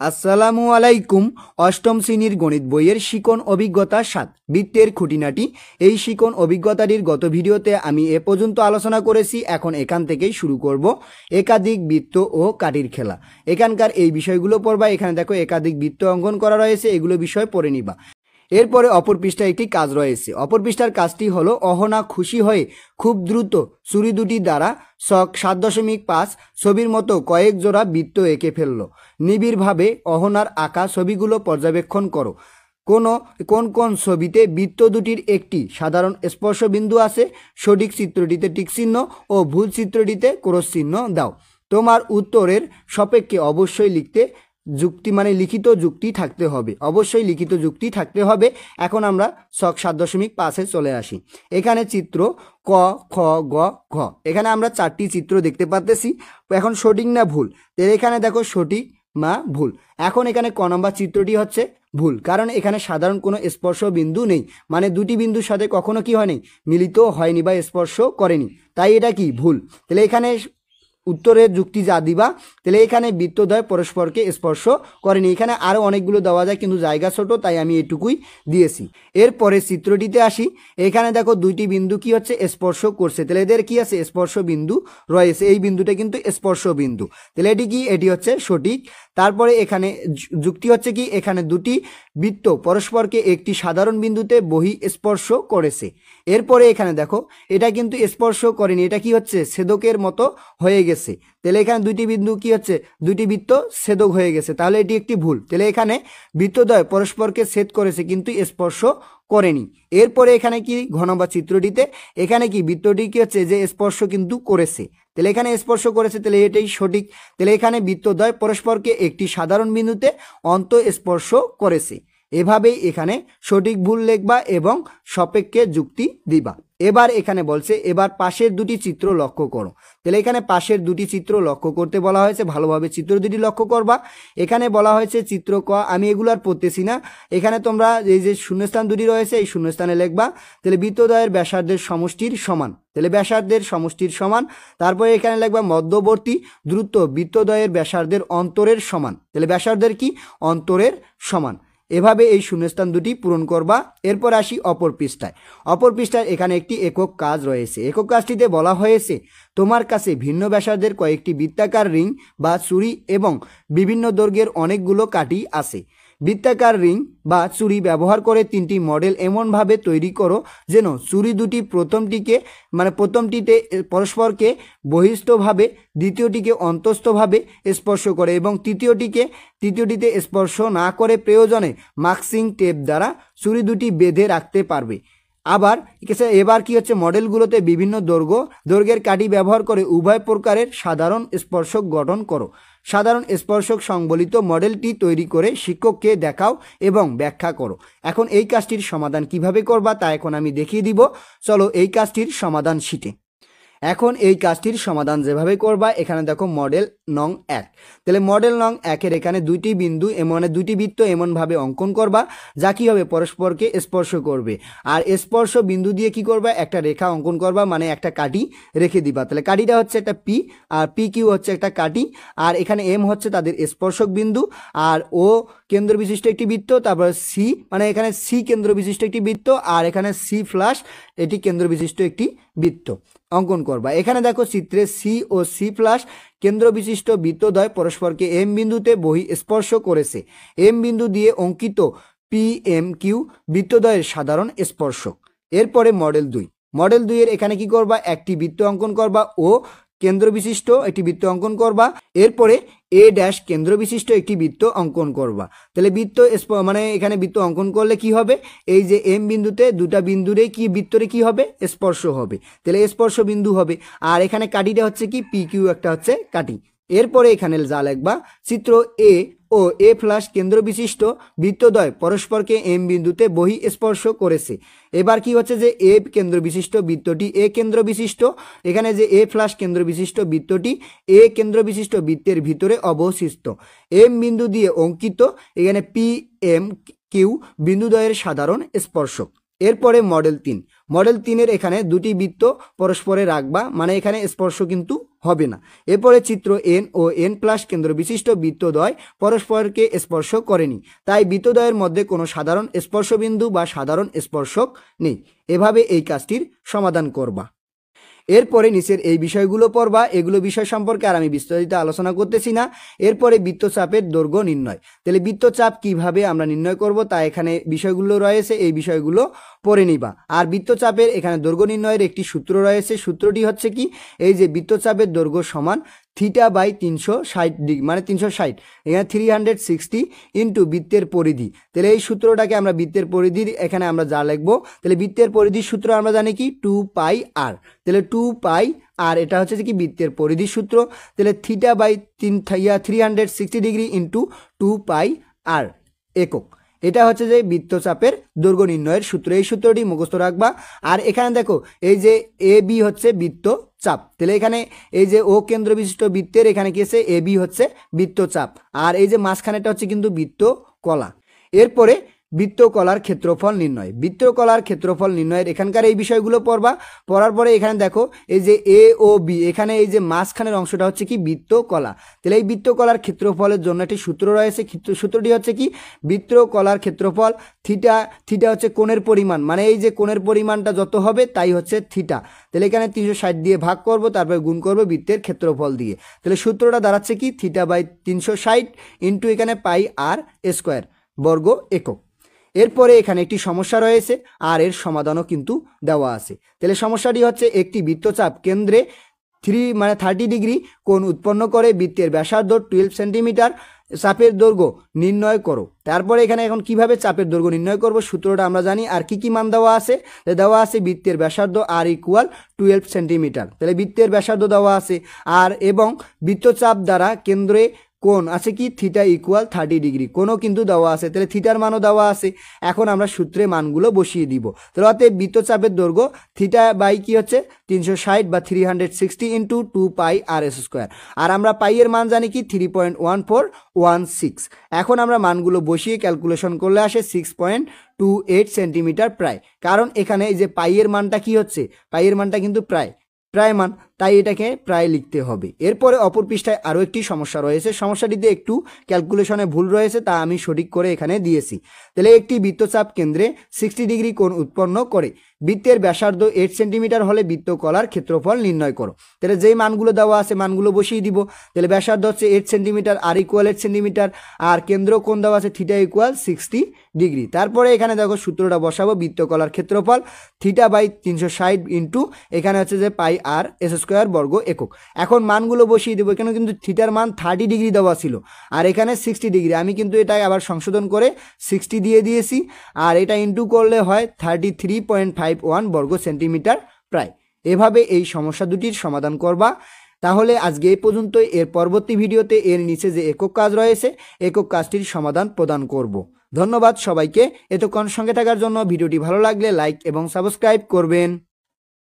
আসসালামু আলাইকুম। অষ্টম শ্রেণীর গণিত বইয়ের শিকন অভিজ্ঞতা 7 বৃত্তের খুঁটিনাটি। এই শিকন অভিজ্ঞতাটির গত ভিডিওতে আমি এ পর্যন্ত আলোচনা করেছি। এখন এখান থেকেই শুরু করব একাধিক বৃত্ত ও কাঠির খেলা। এখানকার এই বিষয়গুলো পড়বা। এখানে দেখো একাধিক বৃত্ত অঙ্কন করা রয়েছে, এগুলো বিষয় পড়ে নিবা। এরপরে অপর পৃষ্ঠায় একটি কাজ রয়েছে। অপর পৃষ্ঠার কাজটি হলো অহনা খুশি হয়ে খুব দ্রুত ছুরি দুটি দ্বারা ছক 7.5 ছবির মতো কয়েক জোড়া বৃত্ত এঁকে ফেললো। নিবিড়ভাবে অহনার আঁকা ছবিগুলো পর্যবেক্ষণ করো। কোন কোন ছবিতে বৃত্ত দুটির একটি সাধারণ স্পর্শ বিন্দু আছে? সঠিক চিত্রটিতে টিক চিহ্ন ও ভুল চিত্রটিতে ক্রস চিহ্ন দাও। তোমার উত্তরের সাপেক্ষে অবশ্যই যুক্তি মানে লিখিত যুক্তি থাকতে হবে, অবশ্যই লিখিত যুক্তি থাকতে হবে। এখন আমরা ছক 7.5-এ চলে আসি। এখানে চিত্র ক, খ, গ, ঘ, এখানে আমরা 4টি চিত্র দেখতে পাচ্ছি। এখন সঠিক না ভুল? তাহলে এখানে দেখো সঠিক না ভুল। এখন এখানে ক নম্বর চিত্রটি হচ্ছে ভুল, কারণ এখানে সাধারণ কোনো স্পর্শ বিন্দু নেই, মানে দুটি বিন্দুর সাথে কখনো কি হয়নি, মিলিত হয়নি বা স্পর্শ করেনি, তাই এটা কি ভুল। তাহলে এখানে উত্তরের যুক্তি যা দিবা, তাহলে এখানে বৃত্তদ্বয় পরস্পরকে স্পর্শ করেনি। এখানে আরও অনেকগুলো দেওয়া যায়, কিন্তু জায়গা ছোট, তাই আমি এটুকুই দিয়েছি। এরপরে চিত্রটিতে আসি। এখানে দেখো দুইটি বিন্দু কি হচ্ছে, স্পর্শ করছে। তাহলে এদের কি আছে, স্পর্শ বিন্দু রয়েছে। এই বিন্দুটা কিন্তু স্পর্শ বিন্দু, তাহলে এটি কি, এটি হচ্ছে সঠিক। তারপরে এখানে যুক্তি হচ্ছে কি, এখানে দুটি বৃত্ত পরস্পরকে একটি সাধারণ বিন্দুতে বহি স্পর্শ করেছে। এরপরে এখানে দেখো এটা কিন্তু স্পর্শ করেনি, এটা কি হচ্ছে, ছেদকের মতো হয়ে গেছে। তাহলে এখানে দুইটি বিন্দু কি হচ্ছে, দুইটি বৃত্ত ছেদক হয়ে গেছে, তাহলে এটি একটি ভুল। তাহলে এখানে বৃত্তদ্বয় পরস্পরকে ছেদ করেছে কিন্তু স্পর্শ করেনি। এরপরে এখানে কি, ঘ নম্বর চিত্রটিতে এখানে কি বৃত্তটি কি হচ্ছে, যে স্পর্শ কিন্তু করেছে। তাহলে এখানে স্পর্শ করেছে, তাহলে এটাই সঠিক। তাহলে এখানে বৃত্তদ্বয় পরস্পরকে একটি সাধারণ বিন্দুতে অন্তঃস্পর্শ করেছে। এভাবেই এখানে সঠিক ভুল লিখবা এবং সাপেক্ষে যুক্তি দিবা। এবার এখানে বলছে, এবার পাশের দুটি চিত্র লক্ষ্য করো। তাহলে এখানে পাশের দুটি চিত্র লক্ষ্য করতে বলা হয়েছে, ভালোভাবে চিত্র দুটি লক্ষ্য করবা। এখানে বলা হয়েছে চিত্র ক, আমি এগুলো আর পড়তেছি না। এখানে তোমরা এই যে শূন্যস্থান দুটি রয়েছে, এই শূন্যস্থানে লিখবা। তাহলে বৃত্তদ্বয়ের ব্যাসার্ধের সমষ্টির সমান, তাহলে ব্যাসার্ধের সমষ্টির সমান। তারপরে এখানে লিখবা মধ্যবর্তী দূরত্ব বৃত্তদ্বয়ের ব্যাসার্ধের অন্তরের সমান, তাহলে ব্যাসার্ধের কি, অন্তরের সমান। এভাবে এই শূন্যস্থান দুটি পূরণ করবা। এরপর আসি অপর পৃষ্ঠায়। অপর পৃষ্ঠায় এখানে একটি একক কাজ রয়েছে। একক কাজটিতে বলা হয়েছে, তোমার কাছে ভিন্ন ব্যাসার্ধের কয়েকটি বৃত্তাকার রিং বা চুড়ি এবং বিভিন্ন দৈর্ঘ্যের অনেকগুলো কাঠি আছে। বৃত্তাকার রিং বা চুড়ি ব্যবহার করে 3টি মডেল এমনভাবে তৈরি করো যেন চুড়ি দুটি প্রথমটিতে পরস্পরকে বহিস্থভাবে, দ্বিতীয়টিকে অন্তস্থভাবে স্পর্শ করে এবং তৃতীয়টিতে স্পর্শ না করে প্রয়োজনে মাস্কিং টেপ দ্বারা চুড়ি দুটি বেঁধে রাখতে পারবে। এবার কি হচ্ছে, মডেলগুলোতে বিভিন্ন দৈর্ঘ্যের কাঠি ব্যবহার করে উভয় প্রকারের সাধারণ স্পর্শক গঠন করো। সাধারণ স্পর্শক সংবলিত মডেলটি তৈরি করে শিক্ষককে দেখাও এবং ব্যাখ্যা করো। এখন এই কাজটির সমাধান কিভাবে করবা তা এখন আমি দেখিয়ে দিব। চলো এই কাজটির সমাধান শিটে। এখন এই কাজটির সমাধান যেভাবে করবা, এখানে দেখো মডেল নং 1। তাহলে মডেল নং 1-এর এখানে দুইটি বিন্দু দুইটি বৃত্ত এমনভাবে অঙ্কন করবা যা কি হবে, পরস্পরকে স্পর্শ করবে। আর স্পর্শ বিন্দু দিয়ে কি করবা, একটা রেখা অঙ্কন করবা, মানে একটা কাঠি রেখে দিবা। তাহলে কাঠিটা হচ্ছে একটা পি, আর পি কিউ হচ্ছে একটা কাঠি, আর এখানে এম হচ্ছে তাদের স্পর্শক বিন্দু, আর ও কেন্দ্র বিশিষ্ট একটি বৃত্ত, তারপর সি মানে এখানে সি কেন্দ্র বিশিষ্ট একটি বৃত্ত, আর এখানে সি প্লাস এটি কেন্দ্র বিশিষ্ট একটি বৃত্ত অঙ্কন করবা। এখানে দেখো চিত্রে সি ও সি প্লাস কেন্দ্র বিশিষ্ট বৃত্তদ্বয় পরস্পরকে এম বিন্দুতে বহি স্পর্শ করেছে। এম বিন্দু দিয়ে অঙ্কিত পি এম কিউ বৃত্তদ্বয়ের সাধারণ স্পর্শক। এরপরে মডেল 2। মডেল 2-এর এখানে কি করবা, একটি বৃত্ত অঙ্কন করবা ও কেন্দ্র বিশিষ্ট একটি বৃত্ত অঙ্কন করবা। এরপরে এ ড্যাশ কেন্দ্র বিশিষ্ট একটি বৃত্ত অঙ্কন করবা। তাহলে এখানে বৃত্ত অঙ্কন করলে কি হবে, এই যে এম বিন্দুতে দুটা বিন্দুরে কি বৃত্তরে কি হবে, স্পর্শ হবে, তাহলে স্পর্শ বিন্দু হবে। আর এখানে কাঠিটা হচ্ছে কি, পি কিউ একটা হচ্ছে কাঠি। এরপরে এখানে যা লিখবা, চিত্র এ ও এ প্লাস কেন্দ্র বিশিষ্ট বৃত্তদ্বয় পরস্পরকে এম বিন্দুতে বহি স্পর্শ করেছে। এবার কি হচ্ছে, যে এ কেন্দ্র বিশিষ্ট বৃত্তটি এ কেন্দ্র বিশিষ্ট, এখানে যে এ প্লাস কেন্দ্র বিশিষ্ট বৃত্তটি এ কেন্দ্র বিশিষ্ট বৃত্তের ভিতরে অবস্থিত। এম বিন্দু দিয়ে অঙ্কিত এখানে পি এম কিউ বিন্দুদ্বয়ের সাধারণ স্পর্শক। এরপরে মডেল 3। মডেল 3-এর এখানে দুটি বৃত্ত পরস্পরে রাখবা, মানে এখানে স্পর্শ কিন্তু হবে না। এরপরে চিত্র এন ও এন প্লাস কেন্দ্র বিশিষ্ট বৃত্তদ্বয় পরস্পরকে স্পর্শ করেনি, তাই বৃত্তদ্বয়ের মধ্যে কোনো সাধারণ স্পর্শবিন্দু বা সাধারণ স্পর্শক নেই। এভাবে এই কাজটির সমাধান করবা। এরপরে নিচের এই বিষয়গুলো পড়বা, এগুলো বিষয় সম্পর্কে আর আমি বিস্তারিত আলোচনা করতেছি না। এরপরে বৃত্তচাপের দৈর্ঘ্য নির্ণয়। তাহলে বৃত্তচাপ কিভাবে আমরা নির্ণয় করব তা এখানে বিষয়গুলো রয়েছে, এই বিষয়গুলো পড়ে নিবা। আর বৃত্তচাপের এখানে দৈর্ঘ্য নির্ণয়ের একটি সূত্র রয়েছে, সূত্রটি হচ্ছে কি, এই যে বৃত্তচাপের দৈর্ঘ্য সমান থিটা বাই 360 ডিগ্রি, মানে 360, এখানে 360 ইন্টু বৃত্তের পরিধি। তাহলে এই সূত্রটাকে আমরা বৃত্তের পরিধির এখানে আমরা যা লিখবো, তাহলে বৃত্তের পরিধির সূত্র আমরা জানি কি 2πr। তাহলে 2πr এটা হচ্ছে কি বৃত্তের পরিধির সূত্র। তাহলে theta by 360 degree into 2πr একক, এটা হচ্ছে যে বৃত্তচাপের দৈর্ঘ্য নির্ণয়ের সূত্র। এই সূত্রটি মুখস্থ রাখবা। আর এখানে দেখো এই যে এ বি হচ্ছে বৃত্তচাপ, তাহলে এখানে এই যে ও কেন্দ্র বিশিষ্ট বৃত্তের এখানে কি আছে, এ বি হচ্ছে বৃত্তচাপ, আর এই যে মাঝখানেটা হচ্ছে কিন্তু বৃত্তকলা। এরপরে বৃত্তকলার ক্ষেত্রফল নির্ণয়। বৃত্তকলার ক্ষেত্রফল নির্ণয়ের এখানকার এই বিষয়গুলো পড়বা। পড়ার পরে এখানে দেখো এই যে এ ও বি, এখানে এই যে মাঝখানের অংশটা হচ্ছে কি বৃত্তকলা। তাহলে এই বৃত্তকলার ক্ষেত্রফলের জন্য একটি সূত্র রয়েছে, সূত্রটি হচ্ছে কি বৃত্তকলার ক্ষেত্রফল থিটা, থিটা হচ্ছে কোণের পরিমাণ, মানে এই যে কোণের পরিমাণটা যত হবে তাই হচ্ছে থিটা। তাহলে এখানে 360 দিয়ে ভাগ করব, তারপরে গুণ করব বৃত্তের ক্ষেত্রফল দিয়ে। তাহলে সূত্রটা দাঁড়াচ্ছে কি থিটা বাই 360 ইন্টু এখানে পাই আর স্কোয়ার বর্গ একক। এরপরে এখানে একটি সমস্যা রয়েছে আর এর সমাধানও কিন্তু দেওয়া আছে। তাহলে সমস্যাটি হচ্ছে একটি বৃত্তচাপ কেন্দ্রে 30 ডিগ্রি কোণ উৎপন্ন করে, বৃত্তের ব্যাসার্ধ 12 সেন্টিমিটার, চাপের দৈর্ঘ্য নির্ণয় করো। তারপরে এখানে এখন কিভাবে চাপের দৈর্ঘ্য নির্ণয় করব সূত্রটা আমরা জানি। আর কি কি মান দেওয়া আছে, দেওয়া আছে বৃত্তের ব্যাসার্ধ আর ইকুয়াল 12 সেন্টিমিটার। তাহলে বৃত্তের ব্যাসার্ধ দেওয়া আছে, আর এবং বৃত্তচাপ দ্বারা কেন্দ্রে কোণ আছে কি থিটা ইকুয়াল 30 ডিগ্রি, কোণও কিন্তু দেওয়া আছে। তাহলে থিটার মানও দেওয়া আছে। এখন আমরা সূত্রে মানগুলো বসিয়ে দিব। তাহলে অতএব বৃত্তচাপের দৈর্ঘ্য থিটা বাই কি হচ্ছে 360 বা 360 ইন্টু 2πr²। আর আমরা পাইয়ের মান জানি কি 3.1416। এখন আমরা মানগুলো বসিয়ে ক্যালকুলেশন করলে আসে 6.28 সেন্টিমিটার প্রায়। কারণ এখানে এই যে পাইয়ের মানটা কি হচ্ছে, পাইয়ের মানটা কিন্তু প্রায় মান, তাই এটাকে প্রায় লিখতে হবে। এরপরে অপর পৃষ্ঠায় আরও একটি সমস্যা রয়েছে, সমস্যাটিতে একটু ক্যালকুলেশনে ভুল রয়েছে, তা আমি সঠিক করে এখানে দিয়েছি। তাহলে একটি বৃত্তচাপ কেন্দ্রে 60 ডিগ্রি কোণ উৎপন্ন করে, বৃত্তের ব্যাসার্ধ 8 সেন্টিমিটার হলে বৃত্তকলার ক্ষেত্রফল নির্ণয় করো। তাহলে যেই মানগুলো দেওয়া আছে মানগুলো বসিয়ে দিব। তাহলে ব্যাসার্ধ হচ্ছে 8 সেন্টিমিটার, আর ইকুয়াল 8 সেন্টিমিটার, আর কেন্দ্র কোণ দেওয়া আছে থিটা ইকুয়াল 60 ডিগ্রি। তারপরে এখানে দেখো সূত্রটা বসাবো, বৃত্তকলার ক্ষেত্রফল থিটা বাই 360 ইন্টু এখানে হচ্ছে যে পাই আর স্কোয়ার বর্গ একক। এখন মানগুলো বসিয়ে দেবো। এখানে কিন্তু থিটার মান 30 ডিগ্রি দেওয়া ছিল, আর এখানে 60 ডিগ্রি। আমি কিন্তু এটা আবার সংশোধন করে 60 দিয়ে দিয়েছি, আর এটা ইন্টু করলে হয় 33.51 বর্গ সেন্টিমিটার প্রায়। এভাবে এই সমস্যা দুটির সমাধান করবা। তাহলে আজকে এই পর্যন্তই। এর পরবর্তী ভিডিওতে এর নিচে যে একক কাজ রয়েছে একক কাজটির সমাধান প্রদান করব। ধন্যবাদ সবাইকে এতক্ষণ সঙ্গে থাকার জন্য। ভিডিওটি ভালো লাগলে লাইক এবং সাবস্ক্রাইব করবেন।